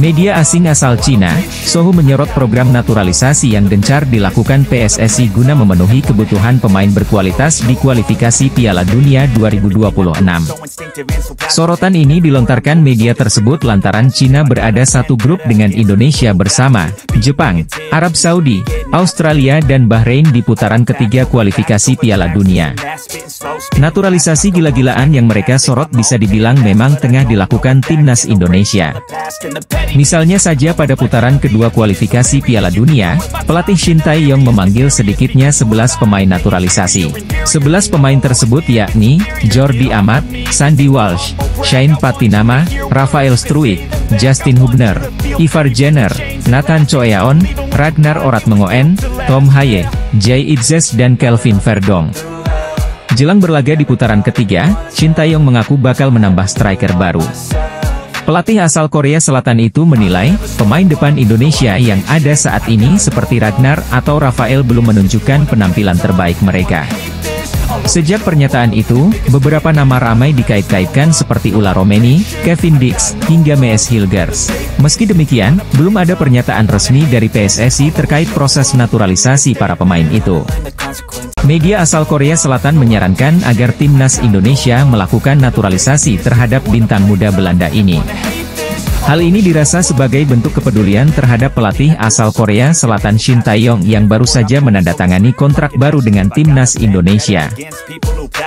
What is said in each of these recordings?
Media asing asal Cina, Sohu menyorot program naturalisasi yang gencar dilakukan PSSI guna memenuhi kebutuhan pemain berkualitas di kualifikasi Piala Dunia 2026. Sorotan ini dilontarkan media tersebut lantaran Cina berada satu grup dengan Indonesia bersama Jepang, Arab Saudi, Australia dan Bahrain di putaran ketiga kualifikasi Piala Dunia. Naturalisasi gila-gilaan yang mereka sorot bisa dibilang memang tengah dilakukan timnas Indonesia. Misalnya saja pada putaran kedua kualifikasi Piala Dunia, pelatih Shin Tae-yong memanggil sedikitnya 11 pemain naturalisasi. 11 pemain tersebut yakni, Jordi Amat, Sandy Walsh, Shane Patinama, Rafael Struijk, Justin Hubner, Ivar Jenner, Nathan Choeaon, Ragnar Oratmengoen, Tom Haye, Jay Itzes dan Kelvin Verdong. Jelang berlaga di putaran ketiga, Shin Tae-yong mengaku bakal menambah striker baru. Pelatih asal Korea Selatan itu menilai, pemain depan Indonesia yang ada saat ini seperti Ragnar atau Rafael belum menunjukkan penampilan terbaik mereka. Sejak pernyataan itu, beberapa nama ramai dikait-kaitkan seperti Ula Romeni, Kevin Dix, hingga Mees Hilgers. Meski demikian, belum ada pernyataan resmi dari PSSI terkait proses naturalisasi para pemain itu. Media asal Korea Selatan menyarankan agar timnas Indonesia melakukan naturalisasi terhadap bintang muda Belanda ini. Hal ini dirasa sebagai bentuk kepedulian terhadap pelatih asal Korea Selatan Shin Tae-yong yang baru saja menandatangani kontrak baru dengan timnas Indonesia.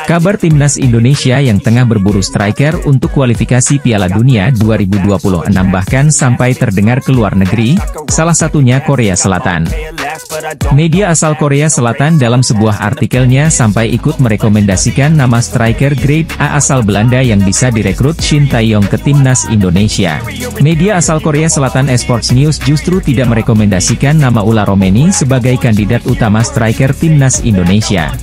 Kabar timnas Indonesia yang tengah berburu striker untuk kualifikasi Piala Dunia 2026 bahkan sampai terdengar ke luar negeri, salah satunya Korea Selatan. Media asal Korea Selatan dalam sebuah artikelnya sampai ikut merekomendasikan nama striker grade A asal Belanda yang bisa direkrut Shin Tae-yong ke timnas Indonesia. Media asal Korea Selatan Esports News justru tidak merekomendasikan nama Ula Romeni sebagai kandidat utama striker timnas Indonesia.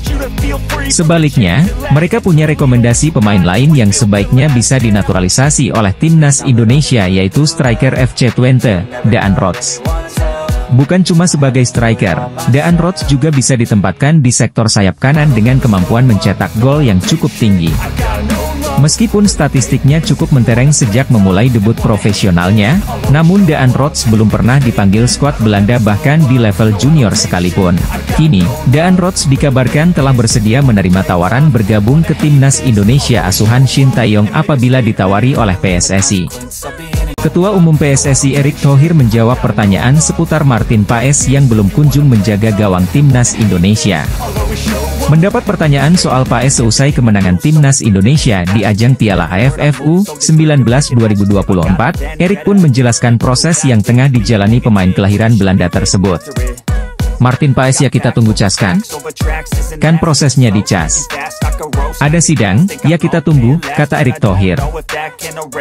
Sebaliknya, mereka punya rekomendasi pemain lain yang sebaiknya bisa dinaturalisasi oleh timnas Indonesia yaitu striker FC Twente, Daan Rots. Bukan cuma sebagai striker, Daan Rots juga bisa ditempatkan di sektor sayap kanan dengan kemampuan mencetak gol yang cukup tinggi. Meskipun statistiknya cukup mentereng sejak memulai debut profesionalnya, namun Daan Rots belum pernah dipanggil skuad Belanda bahkan di level junior sekalipun. Kini, Daan Rots dikabarkan telah bersedia menerima tawaran bergabung ke timnas Indonesia asuhan Shin Tae-yong apabila ditawari oleh PSSI. Ketua Umum PSSI Erick Thohir menjawab pertanyaan seputar Martin Paes yang belum kunjung menjaga gawang timnas Indonesia. Mendapat pertanyaan soal Paes seusai kemenangan timnas Indonesia di ajang Piala AFF U19 2024, Erick pun menjelaskan proses yang tengah dijalani pemain kelahiran Belanda tersebut. Martin Paes ya kita tunggu cas kan? Kan prosesnya di cas. Ada sidang, ya kita tunggu, kata Erick Thohir.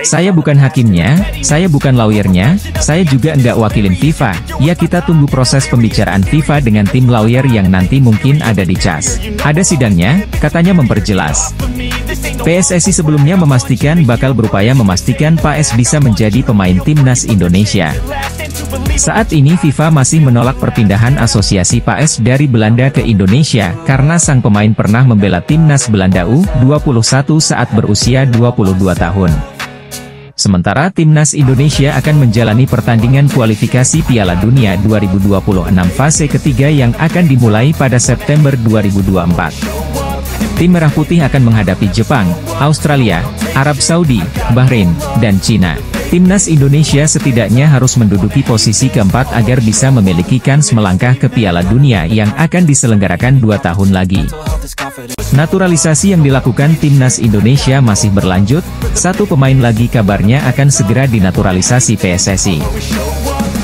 Saya bukan hakimnya, saya bukan lawyernya, saya juga enggak wakilin FIFA, ya kita tunggu proses pembicaraan FIFA dengan tim lawyer yang nanti mungkin ada di cas. Ada sidangnya, katanya memperjelas. PSSI sebelumnya memastikan bakal berupaya memastikan Paes bisa menjadi pemain timnas Indonesia. Saat ini FIFA masih menolak perpindahan asosiasi Paes dari Belanda ke Indonesia karena sang pemain pernah membela timnas Belanda U21 saat berusia 22 tahun. Sementara timnas Indonesia akan menjalani pertandingan kualifikasi Piala Dunia 2026 fase ketiga yang akan dimulai pada September 2024. Tim Merah Putih akan menghadapi Jepang, Australia, Arab Saudi, Bahrain, dan Cina. Timnas Indonesia setidaknya harus menduduki posisi keempat agar bisa memiliki kans melangkah ke Piala Dunia yang akan diselenggarakan 2 tahun lagi. Naturalisasi yang dilakukan timnas Indonesia masih berlanjut, satu pemain lagi kabarnya akan segera dinaturalisasi PSSI.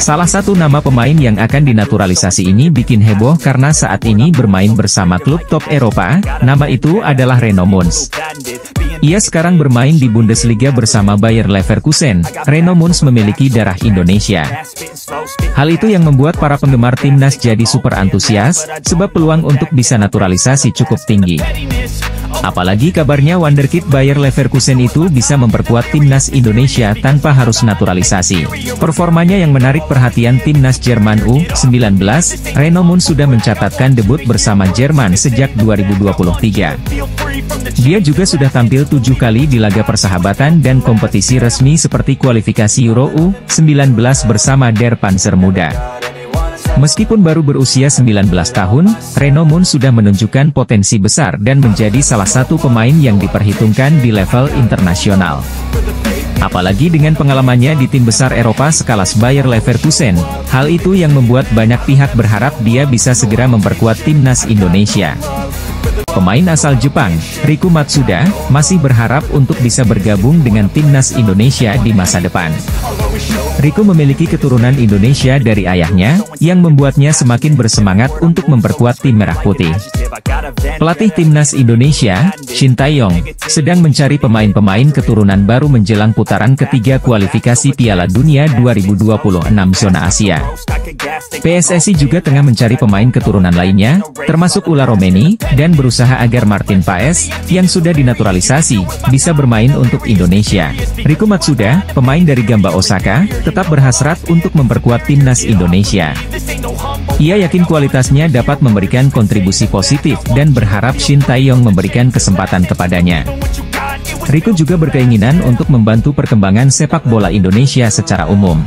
Salah satu nama pemain yang akan dinaturalisasi ini bikin heboh karena saat ini bermain bersama klub top Eropa, nama itu adalah Reno Mons. Ia sekarang bermain di Bundesliga bersama Bayer Leverkusen. Reno Mons memiliki darah Indonesia. Hal itu yang membuat para penggemar timnas jadi super antusias, sebab peluang untuk bisa naturalisasi cukup tinggi. Apalagi kabarnya wonderkid Bayer Leverkusen itu bisa memperkuat timnas Indonesia tanpa harus naturalisasi. Performanya yang menarik perhatian timnas Jerman U19, Renaud Mun sudah mencatatkan debut bersama Jerman sejak 2023. Dia juga sudah tampil 7 kali di laga persahabatan dan kompetisi resmi seperti kualifikasi Euro U19 bersama Der Panzer Muda. Meskipun baru berusia 19 tahun, Renaud Mun sudah menunjukkan potensi besar dan menjadi salah satu pemain yang diperhitungkan di level internasional. Apalagi dengan pengalamannya di tim besar Eropa sekelas Bayer Leverkusen, hal itu yang membuat banyak pihak berharap dia bisa segera memperkuat timnas Indonesia. Pemain asal Jepang, Riku Matsuda, masih berharap untuk bisa bergabung dengan timnas Indonesia di masa depan. Riku memiliki keturunan Indonesia dari ayahnya, yang membuatnya semakin bersemangat untuk memperkuat tim Merah Putih. Pelatih timnas Indonesia, Shin Tae-yong, sedang mencari pemain-pemain keturunan baru menjelang putaran ketiga kualifikasi Piala Dunia 2026 zona Asia. PSSI juga tengah mencari pemain keturunan lainnya, termasuk Ula Romeni, dan berusaha agar Martin Paes, yang sudah dinaturalisasi, bisa bermain untuk Indonesia. Riku Matsuda, pemain dari Gamba Osaka, tetap berhasrat untuk memperkuat timnas Indonesia. Ia yakin kualitasnya dapat memberikan kontribusi positif dan berharap Shin Tae-yong memberikan kesempatan kepadanya. Riku juga berkeinginan untuk membantu perkembangan sepak bola Indonesia secara umum.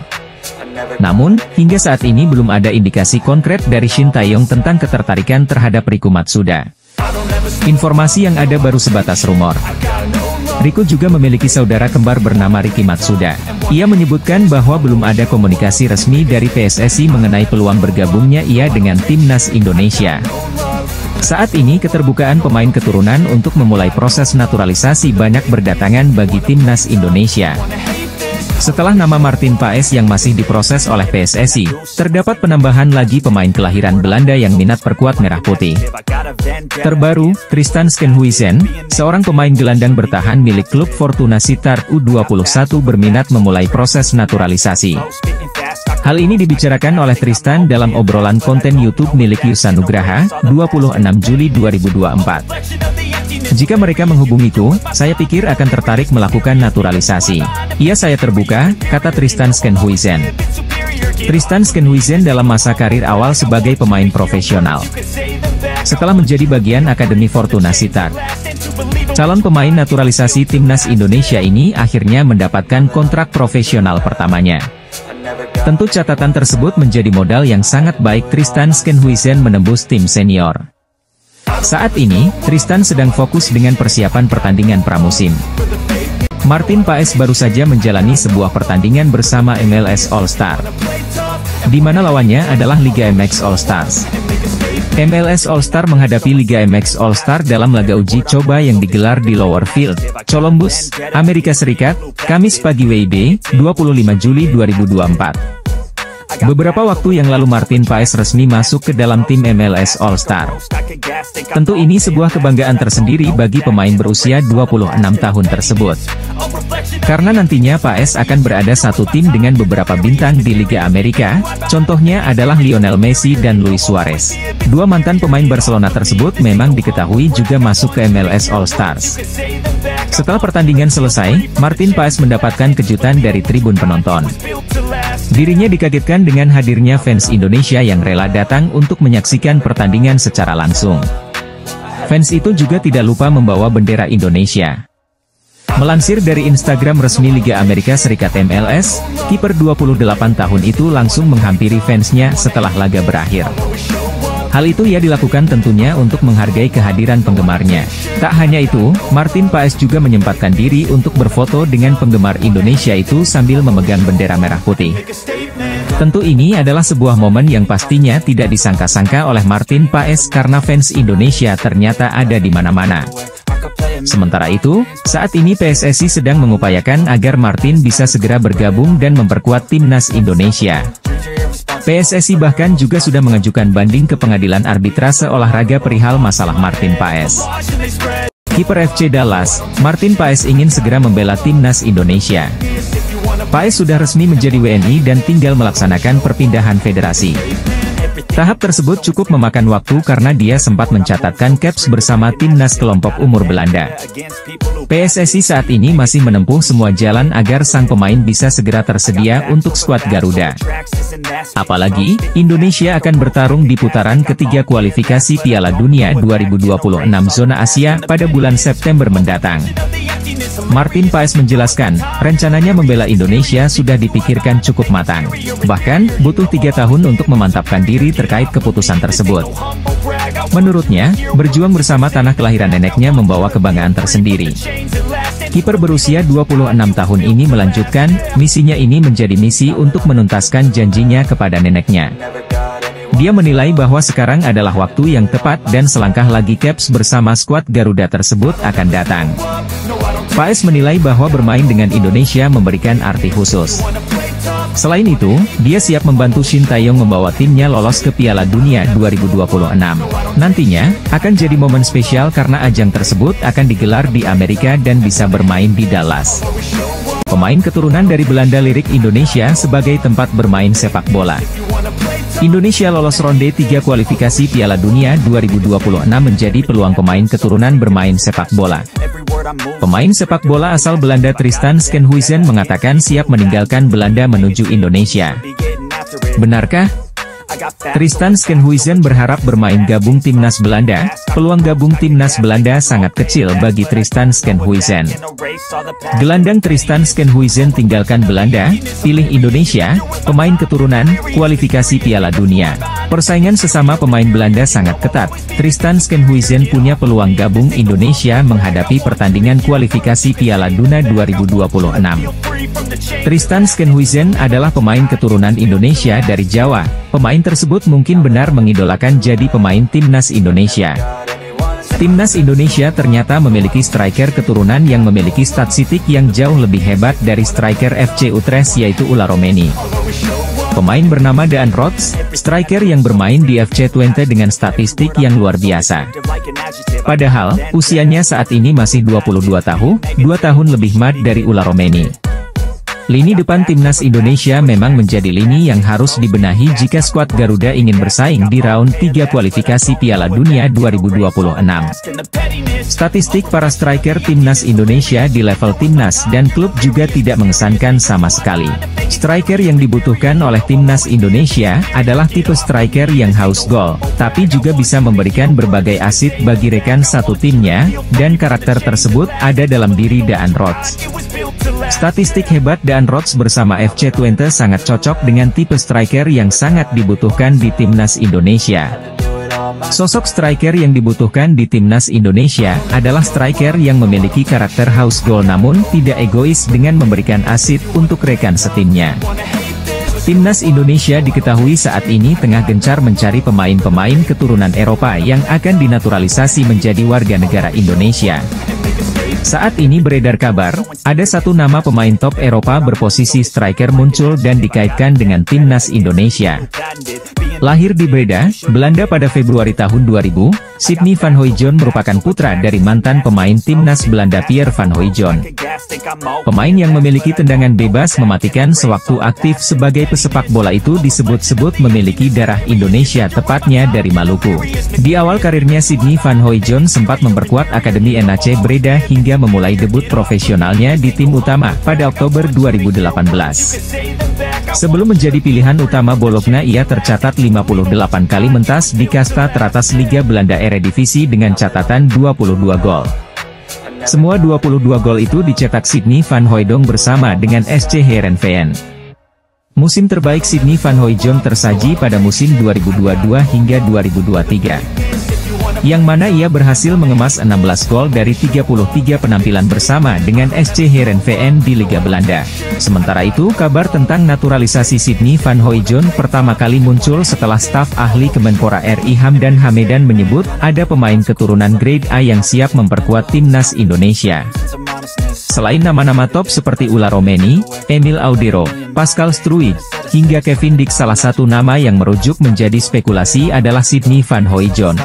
Namun, hingga saat ini belum ada indikasi konkret dari Shin Tae-yong tentang ketertarikan terhadap Riku Matsuda. Informasi yang ada baru sebatas rumor. Riku juga memiliki saudara kembar bernama Riki Matsuda. Ia menyebutkan bahwa belum ada komunikasi resmi dari PSSI mengenai peluang bergabungnya ia dengan timnas Indonesia. Saat ini keterbukaan pemain keturunan untuk memulai proses naturalisasi banyak berdatangan bagi timnas Indonesia. Setelah nama Martin Paes yang masih diproses oleh PSSI, terdapat penambahan lagi pemain kelahiran Belanda yang minat perkuat Merah Putih. Terbaru, Tristan Schenhuisen, seorang pemain gelandang bertahan milik klub Fortuna Sittard U21 berminat memulai proses naturalisasi. Hal ini dibicarakan oleh Tristan dalam obrolan konten YouTube milik Yusa Nugraha, 26 Juli 2024. Jika mereka menghubungiku, saya pikir akan tertarik melakukan naturalisasi. Iya, saya terbuka, kata Tristan Schenhuisen. Tristan Schenhuisen dalam masa karir awal sebagai pemain profesional. Setelah menjadi bagian Akademi Fortuna Sittard, calon pemain naturalisasi timnas Indonesia ini akhirnya mendapatkan kontrak profesional pertamanya. Tentu catatan tersebut menjadi modal yang sangat baik Tristan Schenhuisen menembus tim senior. Saat ini, Tristan sedang fokus dengan persiapan pertandingan pramusim. Martin Paes baru saja menjalani sebuah pertandingan bersama MLS All Star, di mana lawannya adalah Liga MX All Stars. MLS All Star menghadapi Liga MX All Star dalam laga uji coba yang digelar di Lower Field, Columbus, Amerika Serikat, Kamis pagi WIB, 25 Juli 2024. Beberapa waktu yang lalu Martin Paes resmi masuk ke dalam tim MLS All Star. Tentu ini sebuah kebanggaan tersendiri bagi pemain berusia 26 tahun tersebut. Karena nantinya Paes akan berada satu tim dengan beberapa bintang di Liga Amerika, contohnya adalah Lionel Messi dan Luis Suarez. Dua mantan pemain Barcelona tersebut memang diketahui juga masuk ke MLS All Stars. Setelah pertandingan selesai, Martin Paes mendapatkan kejutan dari tribun penonton. Dirinya dikagetkan dengan hadirnya fans Indonesia yang rela datang untuk menyaksikan pertandingan secara langsung. Fans itu juga tidak lupa membawa bendera Indonesia. Melansir dari Instagram resmi Liga Amerika Serikat MLS, kiper 28 tahun itu langsung menghampiri fansnya setelah laga berakhir. Hal itu ia dilakukan tentunya untuk menghargai kehadiran penggemarnya. Tak hanya itu, Martin Paes juga menyempatkan diri untuk berfoto dengan penggemar Indonesia itu sambil memegang bendera merah putih. Tentu ini adalah sebuah momen yang pastinya tidak disangka-sangka oleh Martin Paes karena fans Indonesia ternyata ada di mana-mana. Sementara itu, saat ini PSSI sedang mengupayakan agar Martin bisa segera bergabung dan memperkuat timnas Indonesia. PSSI bahkan juga sudah mengajukan banding ke Pengadilan Arbitrase Olahraga perihal masalah Martin Paes. Kiper FC Dallas, Martin Paes ingin segera membela timnas Indonesia. Paes sudah resmi menjadi WNI dan tinggal melaksanakan perpindahan federasi. Tahap tersebut cukup memakan waktu karena dia sempat mencatatkan caps bersama timnas kelompok umur Belanda. PSSI saat ini masih menempuh semua jalan agar sang pemain bisa segera tersedia untuk skuad Garuda. Apalagi, Indonesia akan bertarung di putaran ketiga kualifikasi Piala Dunia 2026 zona Asia pada bulan September mendatang. Martin Paes menjelaskan, rencananya membela Indonesia sudah dipikirkan cukup matang. Bahkan, butuh 3 tahun untuk memantapkan diri terkait keputusan tersebut. Menurutnya, berjuang bersama tanah kelahiran neneknya membawa kebanggaan tersendiri. Kiper berusia 26 tahun ini melanjutkan, misinya ini menjadi misi untuk menuntaskan janjinya kepada neneknya. Dia menilai bahwa sekarang adalah waktu yang tepat dan selangkah lagi caps bersama skuad Garuda tersebut akan datang. Paes menilai bahwa bermain dengan Indonesia memberikan arti khusus. Selain itu, dia siap membantu Shin Taeyong membawa timnya lolos ke Piala Dunia 2026. Nantinya, akan jadi momen spesial karena ajang tersebut akan digelar di Amerika dan bisa bermain di Dallas. Pemain keturunan dari Belanda lirik Indonesia sebagai tempat bermain sepak bola. Indonesia lolos ronde 3 kualifikasi Piala Dunia 2026 menjadi peluang pemain keturunan bermain sepak bola. Pemain sepak bola asal Belanda Tristan Schenhuisen mengatakan siap meninggalkan Belanda menuju Indonesia. Benarkah? Tristan Schenhuisen berharap bermain gabung timnas Belanda. Peluang gabung timnas Belanda sangat kecil bagi Tristan Schenhuisen. Gelandang Tristan Schenhuisen tinggalkan Belanda, pilih Indonesia, pemain keturunan, kualifikasi Piala Dunia. Persaingan sesama pemain Belanda sangat ketat. Tristan Schenhuisen punya peluang gabung Indonesia menghadapi pertandingan kualifikasi Piala Dunia 2026. Tristan Schenhuisen adalah pemain keturunan Indonesia dari Jawa. Pemain tersebut mungkin benar mengidolakan jadi pemain timnas Indonesia. Timnas Indonesia ternyata memiliki striker keturunan yang memiliki statistik yang jauh lebih hebat dari striker FC Utrecht yaitu Ulla Romeni. Pemain bernama Daan Rots, striker yang bermain di FC Twente dengan statistik yang luar biasa. Padahal, usianya saat ini masih 22 tahun, 2 tahun lebih mat dari Ulla Romeni. Lini depan timnas Indonesia memang menjadi lini yang harus dibenahi jika skuad Garuda ingin bersaing di round 3 kualifikasi Piala Dunia 2026. Statistik para striker timnas Indonesia di level timnas dan klub juga tidak mengesankan sama sekali. Striker yang dibutuhkan oleh timnas Indonesia adalah tipe striker yang haus gol, tapi juga bisa memberikan berbagai asit bagi rekan satu timnya, dan karakter tersebut ada dalam diri Daan Rots. Statistik hebat Daan Rots bersama FC Twente sangat cocok dengan tipe striker yang sangat dibutuhkan di timnas Indonesia. Sosok striker yang dibutuhkan di timnas Indonesia adalah striker yang memiliki karakter haus gol namun tidak egois dengan memberikan asit untuk rekan setimnya. Timnas Indonesia diketahui saat ini tengah gencar mencari pemain-pemain keturunan Eropa yang akan dinaturalisasi menjadi warga negara Indonesia. Saat ini beredar kabar, ada satu nama pemain top Eropa berposisi striker muncul dan dikaitkan dengan timnas Indonesia. Lahir di Breda, Belanda pada Februari tahun 2000, Sidney van Hooijdonk merupakan putra dari mantan pemain timnas Belanda Pierre van Hooijdonk. Pemain yang memiliki tendangan bebas mematikan sewaktu aktif sebagai pesepak bola itu disebut-sebut memiliki darah Indonesia tepatnya dari Maluku. Di awal karirnya Sidney van Hooijdonk sempat memperkuat Akademi NAC Breda hingga memulai debut profesionalnya di tim utama pada Oktober 2018. Sebelum menjadi pilihan utama Bologna ia tercatat 58 kali mentas di kasta teratas Liga Belanda Eredivisie dengan catatan 22 gol. Semua 22 gol itu dicetak Sidney van Hooijdonk bersama dengan SC Heerenveen. Musim terbaik Sidney van Hooijdonk tersaji pada musim 2022 hingga 2023. Yang mana ia berhasil mengemas 16 gol dari 33 penampilan bersama dengan SC Heerenveen di Liga Belanda. Sementara itu kabar tentang naturalisasi Sidney van Hooijdonk pertama kali muncul setelah staf ahli Kemenpora RI Hamdan Hamedan menyebut ada pemain keturunan grade A yang siap memperkuat timnas Indonesia. Selain nama-nama top seperti Ulla Romeni, Emil Audero, Pascal Struijk, hingga Kevin Dix, salah satu nama yang merujuk menjadi spekulasi adalah Sidney van Hooijdonk.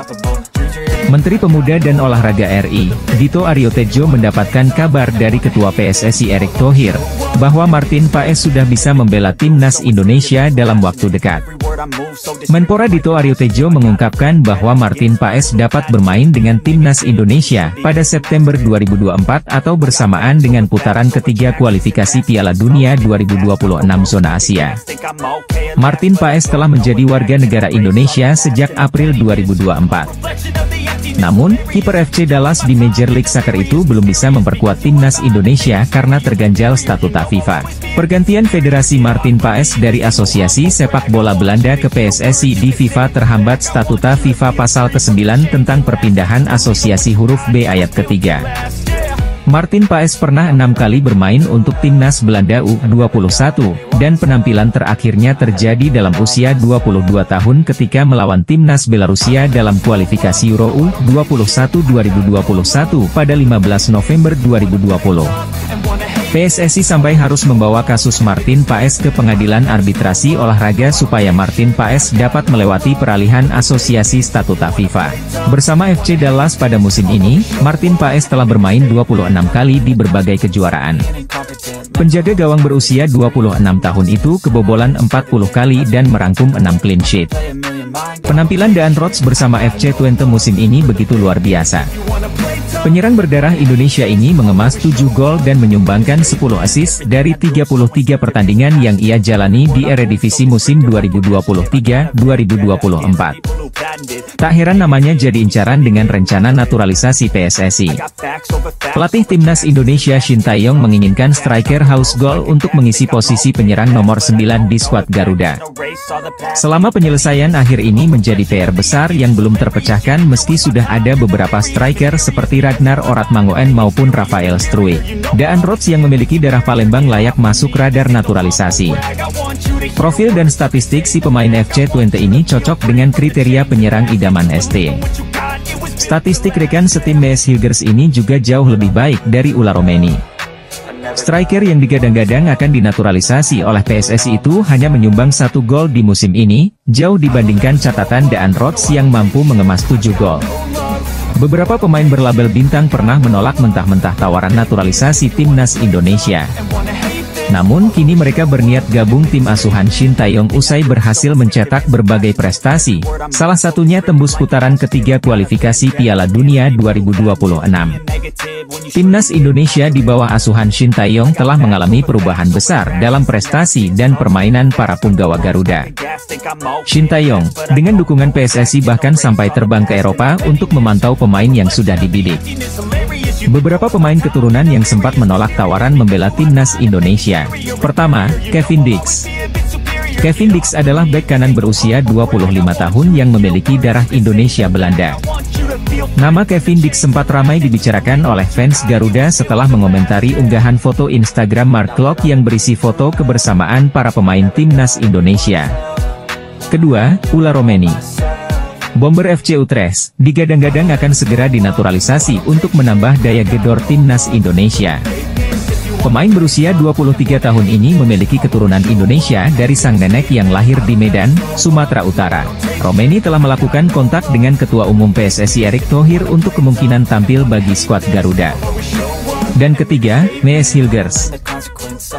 Menteri Pemuda dan Olahraga RI, Dito Aryo Tejo mendapatkan kabar dari Ketua PSSI Erick Thohir, bahwa Martin Paes sudah bisa membela timnas Indonesia dalam waktu dekat. Menpora Dito Aryo Tejo mengungkapkan bahwa Martin Paes dapat bermain dengan timnas Indonesia pada September 2024 atau bersamaan dengan putaran ketiga kualifikasi Piala Dunia 2026 zona Asia. Martin Paes telah menjadi warga negara Indonesia sejak April 2024. Namun, kiper FC Dallas di Major League Soccer itu belum bisa memperkuat timnas Indonesia karena terganjal statuta FIFA. Pergantian Federasi Martin Paes dari Asosiasi Sepak Bola Belanda ke PSSI di FIFA terhambat statuta FIFA pasal ke-9 tentang perpindahan asosiasi huruf B ayat ketiga. Martin Paes pernah 6 kali bermain untuk timnas Belanda U21, dan penampilan terakhirnya terjadi dalam usia 22 tahun ketika melawan timnas Belarusia dalam kualifikasi Euro U21 2021 pada 15 November 2020. PSSI sampai harus membawa kasus Martin Paes ke pengadilan arbitrasi olahraga supaya Martin Paes dapat melewati peralihan asosiasi statuta FIFA. Bersama FC Dallas pada musim ini, Martin Paes telah bermain 26 kali di berbagai kejuaraan. Penjaga gawang berusia 26 tahun itu kebobolan 40 kali dan merangkum 6 clean sheet. Penampilan Daan Rots bersama FC Twente musim ini begitu luar biasa. Penyerang berdarah Indonesia ini mengemas 7 gol dan menyumbangkan 10 assist dari 33 pertandingan yang ia jalani di Eredivisie musim 2023-2024. Tak heran namanya jadi incaran dengan rencana naturalisasi PSSI. Pelatih timnas Indonesia Shin Tae-yong menginginkan striker haus gol untuk mengisi posisi penyerang nomor 9 di skuad Garuda. Selama penyelesaian akhir ini menjadi PR besar yang belum terpecahkan meski sudah ada beberapa striker seperti Ragnar Oratmangoen maupun Rafael Struijk. Daan Rots yang memiliki darah Palembang layak masuk radar naturalisasi. Profil dan statistik si pemain FC Twente ini cocok dengan kriteria penyerang idaman ST. Statistik rekan setim Mees Hilgers ini juga jauh lebih baik dari Ula Romeni. Striker yang digadang-gadang akan dinaturalisasi oleh PSSI itu hanya menyumbang 1 gol di musim ini, jauh dibandingkan catatan Daan Rots yang mampu mengemas 7 gol. Beberapa pemain berlabel bintang pernah menolak mentah-mentah tawaran naturalisasi timnas Indonesia. Namun kini mereka berniat gabung tim asuhan Shin Tae-yong usai berhasil mencetak berbagai prestasi, salah satunya tembus putaran ketiga kualifikasi Piala Dunia 2026. Timnas Indonesia di bawah asuhan Shin Tae-yong telah mengalami perubahan besar dalam prestasi dan permainan para punggawa Garuda. Shin Tae-yong, dengan dukungan PSSI bahkan sampai terbang ke Eropa untuk memantau pemain yang sudah dibidik. Beberapa pemain keturunan yang sempat menolak tawaran membela timnas Indonesia. Pertama, Kevin Dix. Kevin Dix adalah bek kanan berusia 25 tahun yang memiliki darah Indonesia Belanda. Nama Kevin Dix sempat ramai dibicarakan oleh fans Garuda setelah mengomentari unggahan foto Instagram Mark Klok yang berisi foto kebersamaan para pemain timnas Indonesia. Kedua, Ula Romeni. Bomber FC Utrecht, digadang-gadang akan segera dinaturalisasi untuk menambah daya gedor timnas Indonesia. Pemain berusia 23 tahun ini memiliki keturunan Indonesia dari sang nenek yang lahir di Medan, Sumatera Utara. Romeni telah melakukan kontak dengan Ketua Umum PSSI Erick Thohir untuk kemungkinan tampil bagi skuad Garuda. Dan ketiga, Mees Hilgers.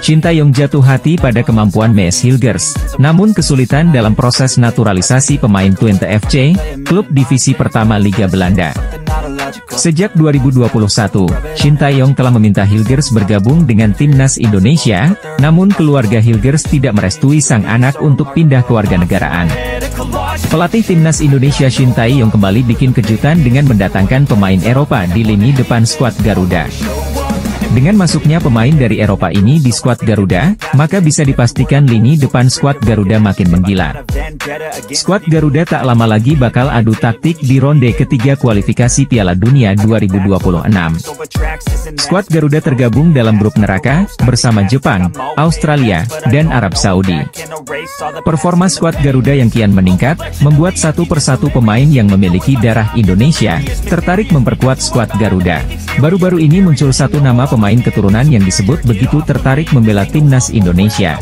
Shin Tae-yong jatuh hati pada kemampuan Mees Hilgers, namun kesulitan dalam proses naturalisasi pemain Twente FC, klub divisi pertama Liga Belanda. Sejak 2021, Shin Tae-yong telah meminta Hilgers bergabung dengan timnas Indonesia, namun keluarga Hilgers tidak merestui sang anak untuk pindah kewarganegaraan. Pelatih timnas Indonesia Shin Tae-yong kembali bikin kejutan dengan mendatangkan pemain Eropa di lini depan skuad Garuda. Dengan masuknya pemain dari Eropa ini di skuad Garuda, maka bisa dipastikan lini depan skuad Garuda makin menggila. Skuad Garuda tak lama lagi bakal adu taktik di ronde ketiga kualifikasi Piala Dunia 2026. Skuad Garuda tergabung dalam grup neraka, bersama Jepang, Australia, dan Arab Saudi. Performa skuad Garuda yang kian meningkat, membuat satu persatu pemain yang memiliki darah Indonesia, tertarik memperkuat skuad Garuda. Baru-baru ini muncul satu nama pemain keturunan yang disebut begitu tertarik membela timnas Indonesia.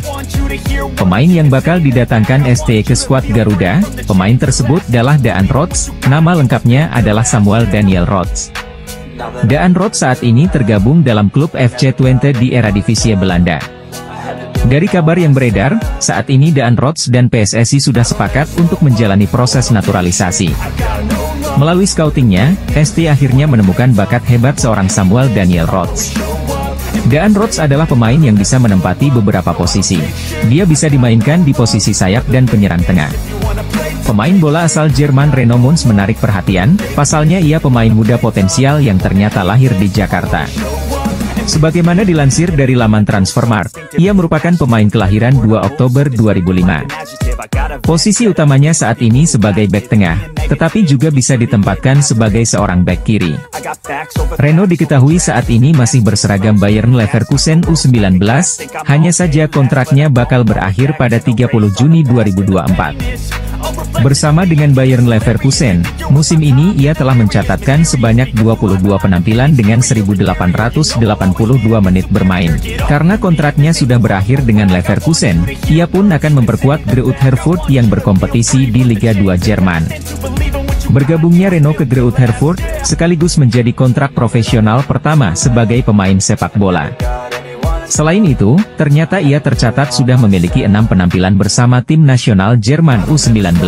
Pemain yang bakal didatangkan ST ke skuad Garuda, pemain tersebut adalah Daan Rots, nama lengkapnya adalah Samuel Daniel Rots. Daan Rots saat ini tergabung dalam klub FC Twente di Eredivisie Belanda. Dari kabar yang beredar, saat ini Daan Rots dan PSSI sudah sepakat untuk menjalani proses naturalisasi. Melalui scoutingnya, ST akhirnya menemukan bakat hebat seorang Samuel Daniel Rots. Daan Rots adalah pemain yang bisa menempati beberapa posisi. Dia bisa dimainkan di posisi sayap dan penyerang tengah. Pemain bola asal Jerman Reno Munz menarik perhatian, pasalnya ia pemain muda potensial yang ternyata lahir di Jakarta. Sebagaimana dilansir dari laman Transfermarkt, ia merupakan pemain kelahiran 2 Oktober 2005. Posisi utamanya saat ini sebagai bek tengah, tetapi juga bisa ditempatkan sebagai seorang bek kiri. Reno diketahui saat ini masih berseragam Bayern Leverkusen U19, hanya saja kontraknya bakal berakhir pada 30 Juni 2024. Bersama dengan Bayern Leverkusen, musim ini ia telah mencatatkan sebanyak 22 penampilan dengan 1.882 menit bermain. Karena kontraknya sudah berakhir dengan Leverkusen, ia pun akan memperkuat Greuther Fürth yang berkompetisi di Liga 2 Jerman. Bergabungnya Reno ke Greuther Fürth, sekaligus menjadi kontrak profesional pertama sebagai pemain sepak bola. Selain itu, ternyata ia tercatat sudah memiliki 6 penampilan bersama tim nasional Jerman U19.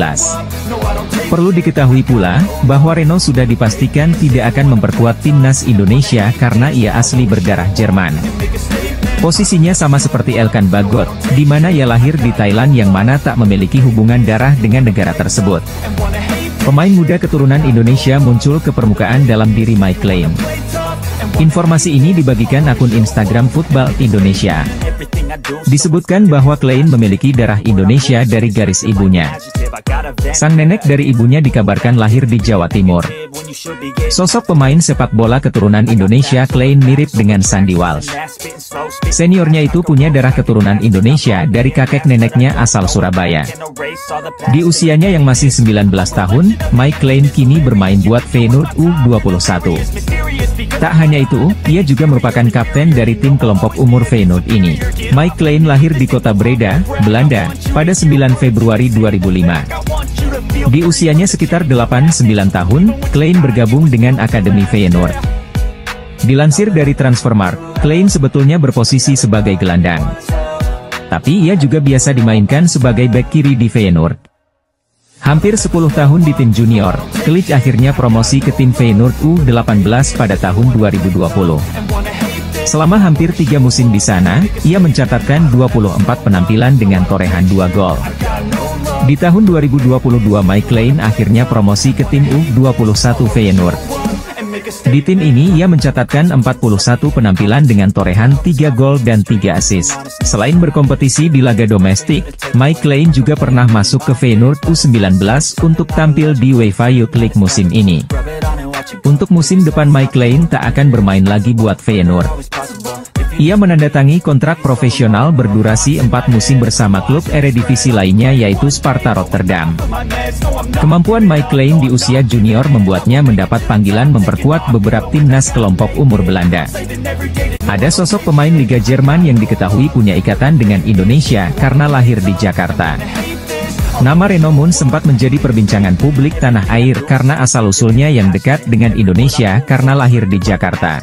Perlu diketahui pula, bahwa Reno sudah dipastikan tidak akan memperkuat timnas Indonesia karena ia asli berdarah Jerman. Posisinya sama seperti Elkan Bagot, di mana ia lahir di Thailand yang mana tak memiliki hubungan darah dengan negara tersebut. Pemain muda keturunan Indonesia muncul ke permukaan dalam diri Mike Klein. Informasi ini dibagikan akun Instagram Football Indonesia. Disebutkan bahwa Klein memiliki darah Indonesia dari garis ibunya. Sang nenek dari ibunya dikabarkan lahir di Jawa Timur. Sosok pemain sepak bola keturunan Indonesia Klein mirip dengan Sandy Walsh. Seniornya itu punya darah keturunan Indonesia dari kakek neneknya asal Surabaya. Di usianya yang masih 19 tahun, Mike Klein kini bermain buat Feyenoord U21. Tak hanya itu, ia juga merupakan kapten dari tim kelompok umur Feyenoord ini. Mike Klein lahir di kota Breda, Belanda, pada 9 Februari 2005. Di usianya sekitar 8-9 tahun, Klein bergabung dengan Akademi Feyenoord. Dilansir dari Transfermarkt, Klein sebetulnya berposisi sebagai gelandang. Tapi ia juga biasa dimainkan sebagai bek kiri di Feyenoord. Hampir 10 tahun di tim junior, Klein akhirnya promosi ke tim Feyenoord U18 pada tahun 2020. Selama hampir 3 musim di sana, ia mencatatkan 24 penampilan dengan torehan 2 gol. Di tahun 2022 Mike Klein akhirnya promosi ke tim U21 Feyenoord. Di tim ini ia mencatatkan 41 penampilan dengan torehan 3 gol dan 3 assist. Selain berkompetisi di laga domestik, Mike Klein juga pernah masuk ke Feyenoord U19 untuk tampil di UEFA Youth League musim ini. Untuk musim depan Mike Klein tak akan bermain lagi buat Feyenoord. Ia menandatangi kontrak profesional berdurasi 4 musim bersama klub Eredivisie lainnya yaitu Sparta Rotterdam. Kemampuan Mike Klein di usia junior membuatnya mendapat panggilan memperkuat beberapa timnas kelompok umur Belanda. Ada sosok pemain Liga Jerman yang diketahui punya ikatan dengan Indonesia karena lahir di Jakarta. Nama Reno Munz sempat menjadi perbincangan publik tanah air karena asal-usulnya yang dekat dengan Indonesia karena lahir di Jakarta.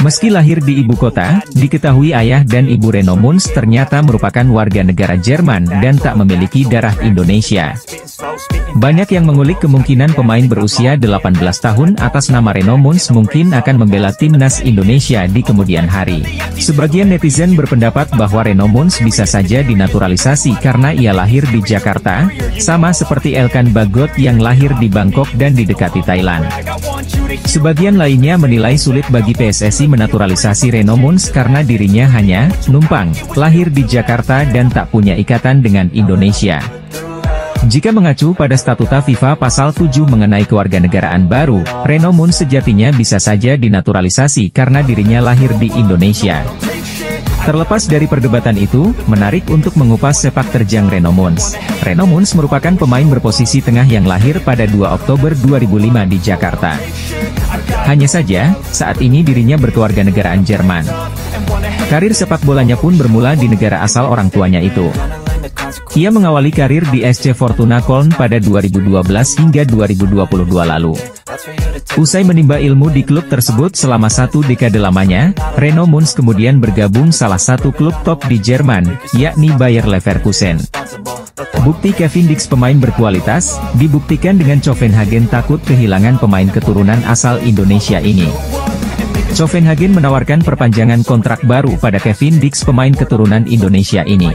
Meski lahir di ibu kota, diketahui ayah dan ibu Reno Munz ternyata merupakan warga negara Jerman dan tak memiliki darah Indonesia. Banyak yang mengulik kemungkinan pemain berusia 18 tahun atas nama Reno Munz mungkin akan membela timnas Indonesia di kemudian hari. Sebagian netizen berpendapat bahwa Reno Munz bisa saja dinaturalisasi karena ia lahir di Jakarta, sama seperti Elkan Bagot yang lahir di Bangkok dan didekati Thailand. Sebagian lainnya menilai sulit bagi PSSI menaturalisasi Reno Munz karena dirinya hanya numpang, lahir di Jakarta dan tak punya ikatan dengan Indonesia. Jika mengacu pada statuta FIFA pasal 7 mengenai kewarganegaraan baru, Reno Munz sejatinya bisa saja dinaturalisasi karena dirinya lahir di Indonesia. Terlepas dari perdebatan itu, menarik untuk mengupas sepak terjang Reno Munz. Reno Munz merupakan pemain berposisi tengah yang lahir pada 2 Oktober 2005 di Jakarta. Hanya saja, saat ini dirinya berkewarganegaraan Jerman. Karir sepak bolanya pun bermula di negara asal orang tuanya itu. Ia mengawali karir di SC Fortuna Köln pada 2012 hingga 2022 lalu. Usai menimba ilmu di klub tersebut selama 1 dekade lamanya, Reno Munz kemudian bergabung salah satu klub top di Jerman, yakni Bayer Leverkusen. Bukti Kevin Dix pemain berkualitas, dibuktikan dengan Copenhagen takut kehilangan pemain keturunan asal Indonesia ini. Copenhagen menawarkan perpanjangan kontrak baru pada Kevin Dix pemain keturunan Indonesia ini.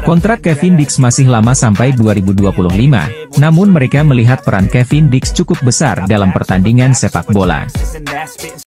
Kontrak Kevin Dix masih lama sampai 2025, namun mereka melihat peran Kevin Dix cukup besar dalam pertandingan sepak bola.